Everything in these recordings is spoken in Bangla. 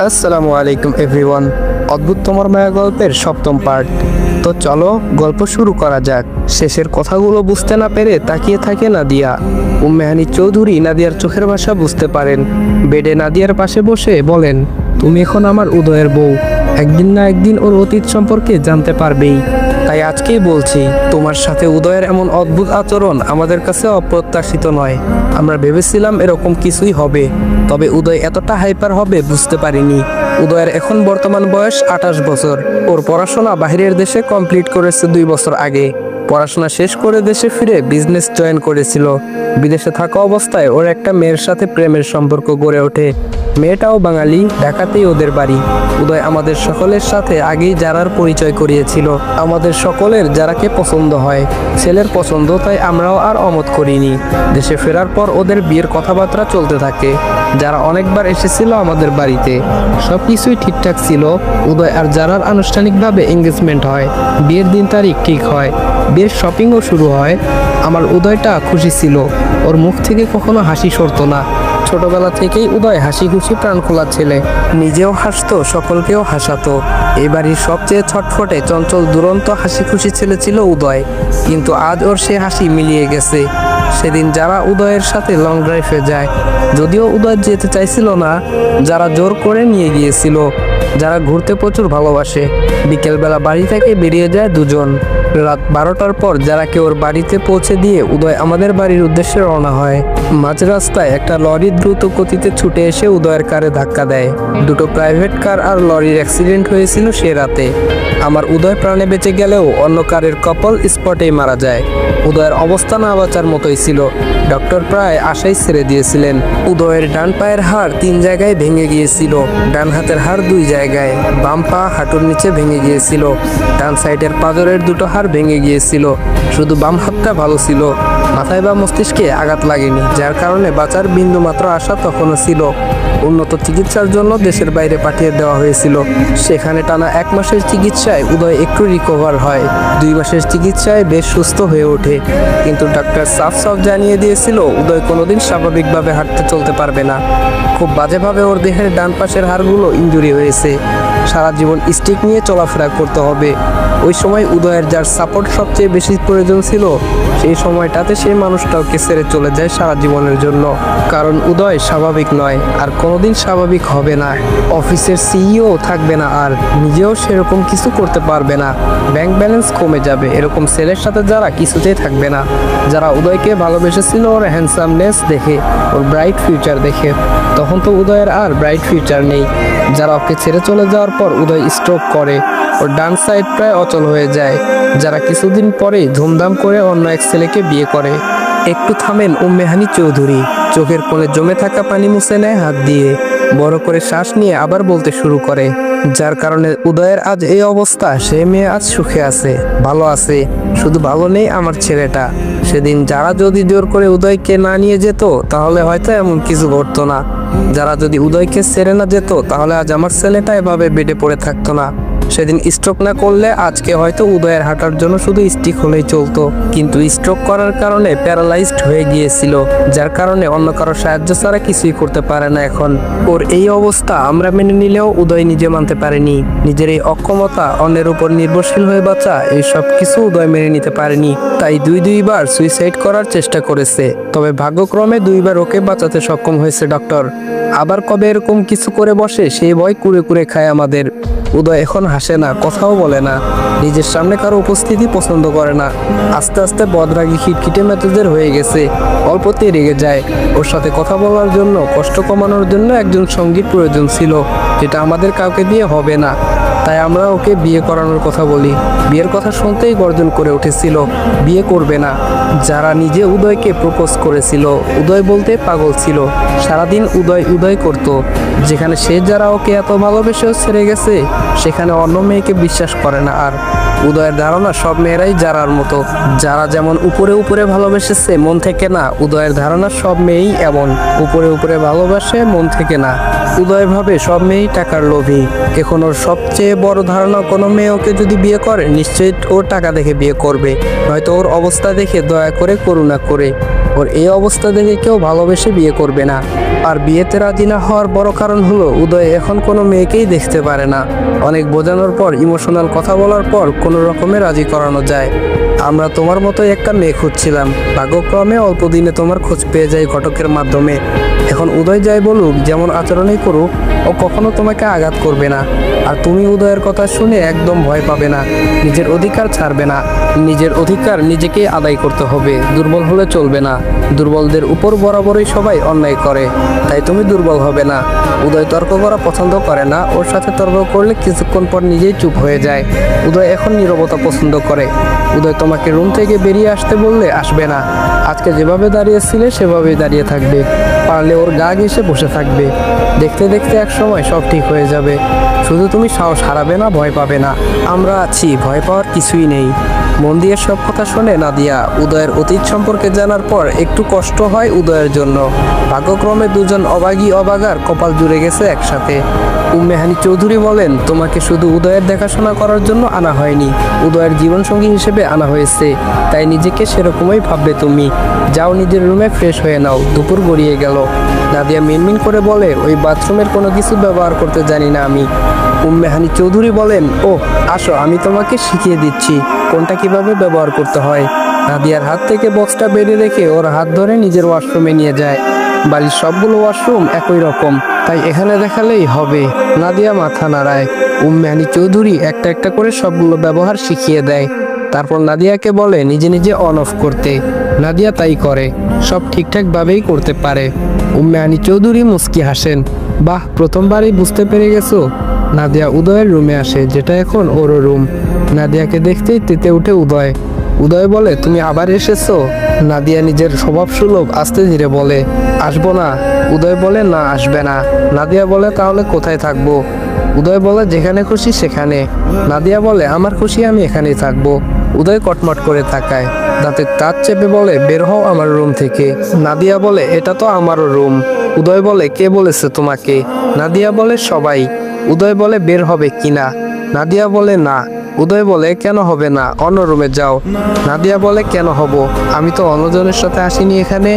আসসালামু আলাইকুম এভরিওয়ান। অদ্ভুত তোমার মায়া গল্পের সপ্তম পার্ট। তো চলো গল্প শুরু করা যাক। শেষের কথাগুলো বুঝতে না পেরে তাকিয়ে থাকে নাদিয়া। উম্মেহানি চৌধুরী নাদিয়ার চোখের ভাষা বুঝতে পারেন। বেডে নাদিয়ার পাশে বসে বলেন, তুমি এখন আমার উদয়ের বউ। একদিন না একদিন ওর অতীত সম্পর্কে জানতে পারবেই। তাই আজকেই বলছি, তোমার সাথে উদয়ের এমন অদ্ভুত আচরণ আমাদের কাছে অপ্রত্যাশিত নয়। আমরা ভেবেছিলাম এরকম কিছুই হবে, তবে উদয় এতটা হাইপার হবে বুঝতে পারিনি। উদয়ের এখন বর্তমান বয়স 28 বছর। ওর পড়াশোনা বাইরের দেশে কমপ্লিট করেছে 2 বছর আগে। পড়াশোনা শেষ করে দেশে ফিরে বিজনেস জয়েন করেছিল। বিদেশে থাকা অবস্থায় ওর একটা মেয়ের সাথে প্রেমের সম্পর্ক গড়ে ওঠে। মেয়েটাও বাঙালি, ঢাকাতেই ওদের বাড়ি। উদয় আমাদের সকলের সাথে আগেই যারার পরিচয় করিয়েছিল। আমাদের সকলের যারাকে পছন্দ হয়, ছেলের পছন্দ, তাই আমরাও আর অমত করিনি। দেশে ফেরার পর ওদের বিয়ের কথাবার্তা চলতে থাকে। যারা অনেকবার এসেছিল আমাদের বাড়িতে, সব কিছুই ঠিকঠাক ছিল। উদয় আর যারার আনুষ্ঠানিকভাবে এঙ্গেজমেন্ট হয়, বিয়ের দিন তারিখ ঠিক হয়, বিয়ের শপিংও শুরু হয়। আমার উদয়টা খুশি ছিল, ওর মুখ থেকে কখনো হাসি সরতো না। ছোটবেলা থেকেই উদয় হাসি খুশি প্রাণ খোলা ছেলে। নিজেও হাসতো, সকলকেও হাসাতো। এই বাড়ির সবচেয়ে ছটফটে চঞ্চল দুরন্ত হাসি খুশি ছেলে ছিল উদয়। কিন্তু আজ ওর সে হাসি মিলিয়ে গেছে। সেদিন যারা উদয়ের সাথে লং ড্রাইভে যায়, যদিও উদয় যেতে চাইছিল না, যারা জোর করে নিয়ে গিয়েছিল। যারা ঘুরতে প্রচুর ভালোবাসে। বিকেলবেলা বাড়ি থেকে বেরিয়ে যায় দুজন। রাত 12টার পর যারাকে ওর বাড়িতে পৌঁছে দিয়ে উদয় আমাদের বাড়ির উদ্দেশ্যে রওনা হয়। মাঝ রাস্তায় একটা লরি দ্রুত গতিতে ছুটে এসে উদয়ের কারে ধাক্কা দেয়। দুটো প্রাইভেট কার আর লরির অ্যাক্সিডেন্ট হয়েছিল সে রাতে। আমার উদয় প্রাণে বেঁচে গেলেও অন্য কারের কপল স্পটেই মারা যায়। উদয়ের অবস্থা না বাঁচার মতোই ছিল। ডক্টর প্রায় আশাই ছেড়ে দিয়েছিলেন। উদয়ের ডান পায়ের হাড় 3 জায়গায় ভেঙে গিয়েছিল, ডান হাতের হাড় 2 জায়গায়, বাম পা হাঁটুর নিচে ভেঙে গিয়েছিল, ডান সাইডের পাঁজরের 2টো হাড় ভেঙে গিয়েছিল। শুধু বাম হাতটা ভালো ছিল। মাথায় বা মস্তিষ্কে আঘাত লাগেনি, যার কারণে বাঁচার বিন্দুমাত্র আশা তখনও ছিল। উন্নত চিকিৎসার জন্য দেশের বাইরে পাঠিয়ে দেওয়া হয়েছিল। সেখানে টানা 1 মাসের চিকিৎসায় উদয় একটু রিকভার হয়। 2 মাসের চিকিৎসায় বেশ সুস্থ হয়ে ওঠে। কিন্তু ডাক্তার সাফ জানিয়ে দিয়েছিল উদয় কোনোদিন স্বাভাবিকভাবে হাঁটতে চলতে পারবে না। খুব বাজেভাবে ওর দেহের ডান পাশের হাড়গুলো ইনজুরি হয়েছে। সারা জীবন স্টিক নিয়ে চলাফেরা করতে হবে। ওই সময় উদয়ের যার সাপোর্ট সবচেয়ে বেশি প্রয়োজন ছিল, সেই সময়টাতে সেই মানুষটাকে ছেড়ে চলে যায় সারা জীবনের জন্য। কারণ উদয় স্বাভাবিক নয়, আর কোনোদিন স্বাভাবিক হবে না। অফিসের সিইও থাকবে না, আর নিজেও সেরকম কিছু করতে পারবে না। ব্যাংক ব্যালেন্স কমে যাবে। এরকম ছেলের সাথে যারা কিছুতেই থাকবে না। যারা উদয়কে ভালোবেসেছিল ওর হ্যান্ডসামনেস দেখে, ওর ব্রাইট ফিউচার দেখে, তখন তো উদয়ের আর ব্রাইট ফিউচার নেই। যারা ওকে ছেড়ে চলে যাওয়ার পর উদয় স্ট্রোক করে, ওর ডান সাইড প্রায় অচল হয়ে যায়। যারা কিছুদিন পরেই ধুমধাম করে অন্য এক ছেলেকে বিয়ে করে। একটু থামেন উম্মেহানি চৌধুরী। চোখের কোণে জমে থাকা পানি মুছে নেয় হাত দিয়ে। বড় করে শ্বাস নিয়ে আবার বলতে শুরু করে, যার কারণে উদয়ের আজ এই অবস্থা। সে মেয়ে আজ সুখে আছে, ভালো আছে। শুধু ভালো নেই আমার ছেলেটা। সেদিন যারা যদি জোর করে উদয়কে না নিয়ে যেত, তাহলে হয়তো এমন কিছু ঘটতো না। যারা যদি উদয়কে ছেড়ে না যেত, তাহলে আজ আমার ছেলেটা এভাবে বেডে পড়ে থাকতো না। সেদিন স্ট্রোক না করলে আজকে হয়তো উদয়ের হাঁটার জন্য শুধু স্টিক হলেই চলতো। কিন্তু স্ট্রোক করার কারণে প্যারালাইজড হয়ে গিয়েছিল, যার কারণে অন্য কারো সাহায্য ছাড়া কিছুই করতে পারে না এখন। ওর এই অবস্থা আমরা মেনে নিলেও উদয় নিজে মানতে পারেনি। নিজের এই অক্ষমতা, অন্যের উপর নির্ভরশীল হয়ে বাঁচা, এই সব কিছু উদয় মেনে নিতে পারেনি। তাই দুইবার সুইসাইড করার চেষ্টা করেছে। তবে ভাগ্যক্রমে 2বার ওকে বাঁচাতে সক্ষম হয়েছে ডক্টর। আবার কবে এরকম কিছু করে বসে সেই ভয় কুরে কুরে খায় আমাদের। উদয় এখন হাসে না, কথাও বলে না, নিজের সামনে কারো উপস্থিতি পছন্দ করে না। আস্তে আস্তে বদরাগী খিটখিটে মেজাজের হয়ে গেছে। অল্পতেই রেগে যায়। ওর সাথে কথা বলার জন্য, কষ্ট কমানোর জন্য একজন সঙ্গীর প্রয়োজন ছিল, যেটা আমাদের কাউকে দিয়ে হবে না। তাই আমরা ওকে বিয়ে করানোর কথা বলি। বিয়ের কথা শুনতেই গর্জন করে উঠেছিল। বিয়ে করবে না। যারা নিজে উদয়কে প্রপোজ করেছিল, উদয় বলতে পাগল ছিল। সারাদিন উদয় উদয় করত। যেখানে সে যারা ওকে এত ভালোবেসেও ছেড়ে গেছে, সেখানে অন্য মেয়েকে বিশ্বাস করে না আর। উদয়ের ধারণা সব মেয়েরাই যারার মতো। যারা যেমন উপরে উপরে ভালোবেসেছে, মন থেকে না, উদয়ের ধারণা সব মেয়েই এমন উপরে উপরে ভালোবাসে, মন থেকে না। উদয় ভাবে সব মেয়েই টাকার লোভী। এখন ওর সবচেয়ে বড় ধারণা, কোনো মেয়ে ওকে যদি বিয়ে করে, নিশ্চয়ই ও টাকা দেখে বিয়ে করবে, নয়তো ওর অবস্থা দেখে দয়া করে করুণা করে। ওর এই অবস্থা দেখে কেউ ভালোবেসে বিয়ে করবে না। আর বিয়েতে রাজি না হওয়ার বড় কারণ হলো উদয় এখন কোনো মেয়েকেই দেখতে পারে না। অনেক বোঝানোর পর, ইমোশনাল কথা বলার পর কোনো রকমে রাজি করানো যায়। আমরা তোমার মতোই একটা মেয়ে খুঁজছিলাম, ভাগ্যক্রমে অল্প দিনে তোমার খোঁজ পেয়ে যাই ঘটকের মাধ্যমে। এখন উদয় যাই বলুক, যেমন আচরণই করুক, ও কখনো তোমাকে আঘাত করবে না। আর তুমি উদয়ের কথা শুনে একদম ভয় পাবে না, নিজের অধিকার ছাড়বে না। নিজের অধিকার নিজেকেই আদায় করতে হবে, দুর্বল হলে চলবে না। দুর্বলদের উপর বরাবরই সবাই অন্যায় করে, তাই তুমি দুর্বল হবে না। উদয় তর্ক করা পছন্দ করে না, ওর সাথে তর্ক করলে কিছুক্ষণ পর নিজেই চুপ হয়ে যায়। উদয় এখন নীরবতা পছন্দ করে। উদয় তোমাকে রুম থেকে বেরিয়ে আসতে বললে আসবে না। আজকে যেভাবে দাঁড়িয়েছিলে সেভাবেই দাঁড়িয়ে থাকবে, পারলে ওর গা ঘেঁষে বসে থাকবে। দেখতে দেখতে এক সময় সব ঠিক হয়ে যাবে। শুধু তুমি সাহস হারাবে না, ভয় পাবে না। আমরা আছি, ভয় পাওয়ার কিছুই নেই। মন দিয়ে সব কথা শোনে নাদিয়া। উদয়ের অতীত সম্পর্কে জানার পর একটু কষ্ট হয় উদয়ের জন্য। ভাগ্যক্রমে দুজন অভাগী অভাগার কপাল জুড়ে গেছে একসাথে। মেহানি চৌধুরী বলেন, তোমাকে শুধু উদয়ের দেখাশোনা করার জন্য আনা হয়নি, উদয়ের জীবনসঙ্গী হিসেবে আনা হয়েছে। তাই নিজেকে সেরকমই ভাববে তুমি। যাও নিজের রুমে ফ্রেশ হয়ে নাও, দুপুর গড়িয়ে গেল। নাদিয়া মিনমিন করে বলে, ওই বাথরুমের কোনো কিছু ব্যবহার করতে জানি না আমি। মেহানি চৌধুরী বলেন, ও আসো, আমি তোমাকে শিখিয়ে দিচ্ছি কোনটা কিভাবে ব্যবহার করতে হয়। নাদিয়ার হাত থেকে বক্সটা বেরিয়ে রেখে ওর হাত ধরে নিজের ওয়াশরুমে নিয়ে যায়। বাড়ির সবগুলো ওয়াশরুম একই রকম, তাই এখানে দেখালেই হবে। নাদিয়া মাথা নাড়ায়। মেহানি চৌধুরী একটা একটা করে সবগুলো ব্যবহার শিখিয়ে দেয়। তারপর নাদিয়াকে বলে নিজে নিজে অন অফ করতে। নাদিয়া তাই করে, সব ঠিকঠাক ভাবেই করতে পারে। মেহানি চৌধুরী মুস্কি হাসেন, বাহ, প্রথমবারই বুঝতে পেরে গেছো। নাদিয়া উদয়ের রুমে আসে, যেটা এখন ওর রুম। নাদিয়াকে দেখতেই তেতে উঠে উদয়। উদয় বলে, তুমি আবার এসেছো? নাদিয়া নিজের স্বভাব সুলভ আস্তে ধীরে বলে, আসবো না। উদয় বলে, না আসবে না। নাদিয়া বলে, তাহলে কোথায় থাকবো? উদয় বলে, যেখানে খুশি সেখানে। নাদিয়া বলে, আমার খুশি আমি এখানেই থাকবো। উদয় কটমট করে তাকায়, দাঁতে দাঁত চেপে বলে, বের হও আমার রুম থেকে। নাদিয়া বলে, এটা তো আমারও রুম। উদয় বলে, কে বলেছে তোমাকে? নাদিয়া বলে, সবাই। উদয় বলে, বের হবে কিনা? নাদিয়া বলে, না। উদয় বলে, কেন হবে না? অন্য রুমে যাও। নাদিয়া বলে, কেন হব? আমি তো অন্যজনের সাথে আসিনি এখানে,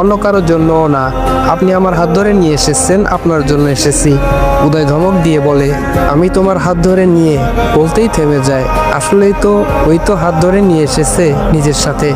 অন্য কারোর জন্যও না। আপনি আমার হাত ধরে নিয়ে এসেছেন, আপনার জন্য এসেছি। উদয় ধমক দিয়ে বলে, আমি তোমার হাত ধরে নিয়ে, বলতেই থেমে যায়। আসলেই তো ওই তো হাত ধরে নিয়ে এসেছে নিজের সাথে।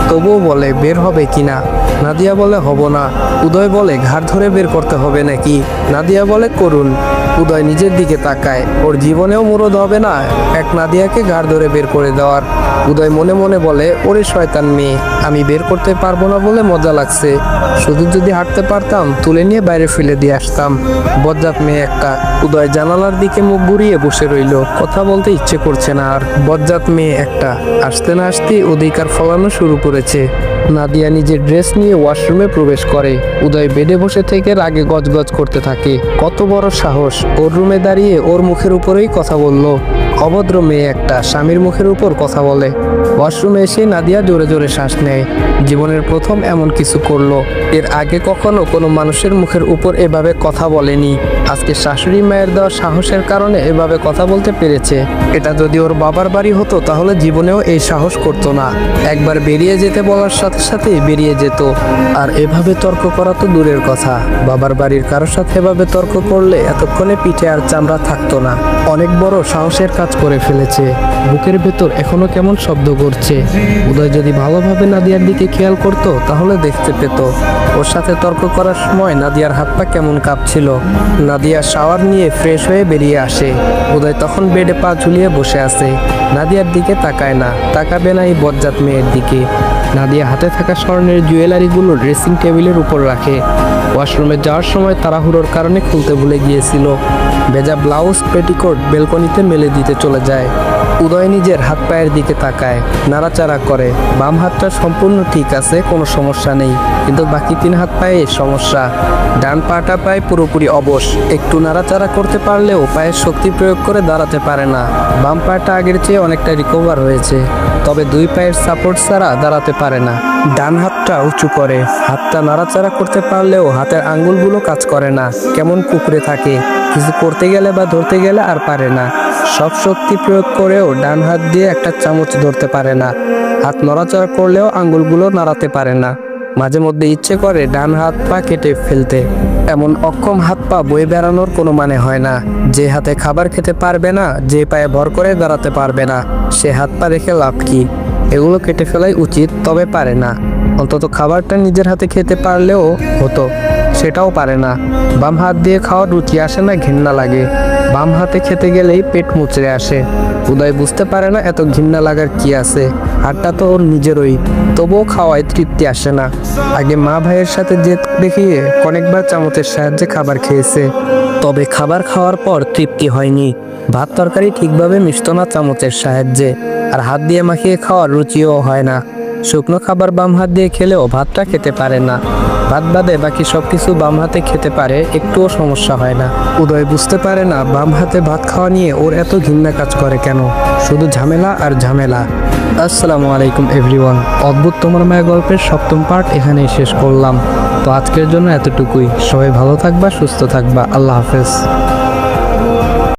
তবুও বলে, বের হবে কিনা? নাদিয়া বলে, হব না। উদয় বলে, ঘাড় ধরে বের করতে হবে নাকি? নাদিয়া বলে, করুন। উদয় নিজের দিকে তাকায়, ওর জীবনেও মুরদ হবে না এক নাদিয়াকে ঘাড় ধরে বের করে দেওয়ার। উদয় মনে মনে বলে, ওরে শয়তান মেয়ে, আমি বের করতে পারবো না বলে মজা লাগছে। শুধু যদি হাঁটতে পারতাম, তুলে নিয়ে বাইরে ফেলে দিয়ে আসতাম। বজ্জাত মেয়ে একটা। উদয় জানালার দিকে মুখ ঘুরিয়ে বসে রইল, কথা বলতে ইচ্ছে করছে না আর। বজ্জাত মেয়ে একটা। আসতে না আসতেই অধিকার ফলানো শুরু করেছে। নাদিয়া নিজের ড্রেস নিয়ে ওয়াশরুমে প্রবেশ করে। উদয় বেডে বসে থেকে রাগে গজগজ করতে থাকে। কত বড় সাহস, ওর রুমে দাঁড়িয়ে ওর মুখের উপরেই কথা বলল। অভদ্র মেয়ে একটা, স্বামীর মুখের উপর কথা বলে। ওয়াশরুমে এসে নাদিয়া জোরে জোরে শ্বাস নেয়। জীবনের প্রথম এমন কিছু করলো। এর আগে কখনো কোনো মানুষের মুখের উপর এভাবে কথা বলেনি। আজকে শাশুড়ি মায়ের দেওয়া সাহসের কারণে এভাবে কথা বলতে পেরেছে। এটা যদি ওর বাবার বাড়ি হতো তাহলে জীবনেও এই সাহস করতো না। একবার বেরিয়ে যেতে বলার সাথে সাথেই বেরিয়ে যেত। আর এভাবে তর্ক করা তো দূরের কথা, বাবার বাড়ির কারোর সাথে এভাবে তর্ক করলে এতক্ষণে পিঠে আর চামড়া থাকতো না। অনেক বড় সাহসের কাজ করে ফেলেছে। বুকের ভেতর এখনো কেমন শব্দ করছে। উদয় যদি ভালোভাবে নাদিয়ার দিকে খেয়াল করতো তাহলে দেখতে পেত ওর সাথে তর্ক করার সময় নাদিয়ার হাত পা কেমন কাঁপছিল। নাদিয়া শাওয়ার নিয়ে ফ্রেশ হয়ে বেরিয়ে আসে। উদয় তখন বেডে পা ঝুলিয়ে বসে আছে। নাদিয়ার দিকে তাকায় না, তাকাবে না এই বজ্জাত মেয়ের দিকে। নাদিয়া হাতে থাকা স্বর্ণের জুয়েলারিগুলো ড্রেসিং টেবিলের উপর রাখে। ওয়াশরুমে যাওয়ার সময় তাড়াহুড়োর কারণে খুলতে ভুলে গিয়েছিল। ভেজা ব্লাউজ পেটিকোট বেলকনিতে মেলে দিতে চলে যায়। উদয় নিজের হাত পায়ের দিকে তাকায়, নাড়াচাড়া করে। বাম হাতটা সম্পূর্ণ ঠিক আছে, কোনো সমস্যা নেই, কিন্তু বাকি 3 হাত পায়ে সমস্যা। ডান পাটা পায়ে পুরোপুরি অবশ, একটু নাড়াচাড়া করতে পারলেও পায়ের শক্তি প্রয়োগ করে দাঁড়াতে পারে না। বাম পাটা আগের চেয়ে অনেকটা রিকভার হয়েছে, তবে 2 পায়ের সাপোর্ট ছাড়া দাঁড়াতে পারে না। ডান হাতটা উঁচু করে, হাতটা নাড়াচাড়া করতে পারলেও হাতের আঙ্গুলগুলো কাজ করে না, কেমন কুঁকড়ে থাকে। কিছু করতে গেলে বা ধরতে গেলে আর পারে না। সব শক্তি প্রয়োগ করেও ডান হাত দিয়ে একটা চামচ ধরতে পারে না। হাত নড়াচড়া করলেও আঙ্গুলগুলো নাড়াতে পারে না। মাঝে মধ্যে ইচ্ছে করে ডান হাত পা কেটে ফেলতে। এমন অক্ষম হাত পা বয়ে বেড়ানোর কোনো মানে হয় না। যে হাতে খাবার খেতে পারবে না, যে পায়ে ভর করে দাঁড়াতে পারবে না, সে হাত পা রেখে লাভ কি? এগুলো কেটে ফেলাই উচিত, তবে পারে না। অন্তত খাবারটা নিজের হাতে খেতে পারলেও হতো, সেটাও পারে না। বাম হাত দিয়ে খাওয়ার রুচি আসে না, ঘৃণা লাগে। বাম হাতে খেতে গেলেই পেট মুচড়ে আসে। উদয় বুঝতে পারে না এত ঘৃণা লাগার কি আছে, হাতটা তো ওর নিজেরই, তবুও খাওয়ায় তৃপ্তি আসে না। আগে মা ভাইয়ের সাথে জেদ দেখিয়ে অনেকবার চামচের সাহায্যে খাবার খেয়েছে, তবে খাবার খাওয়ার পর তৃপ্তি হয়নি। ভাত তরকারি ঠিকভাবে মিশতো না চামচের সাহায্যে, আর হাত দিয়ে মাখিয়ে খাওয়ার রুচিও হয় না। শুকনো খাবার বাম হাত দিয়ে খেলেও ভাতটা খেতে পারে না। ভাত বাদে বাকি সবকিছু বাম হাতে খেতে পারে, একটুও সমস্যা হয় না। উদয় বুঝতে পারে না বাম হাতে ভাত খাওয়া নিয়ে ওর এত ঘৃণা কাজ করে কেন। শুধু ঝামেলা আর ঝামেলা। আসসালামু আলাইকুম এভরিওয়ান। অদ্ভুত তোমার মায়া গল্পের 7ম পার্ট এখানেই শেষ করলাম। তো আজকের জন্য এতটুকুই। সবাই ভালো থাকবা, সুস্থ থাকবা। আল্লাহ হাফেজ।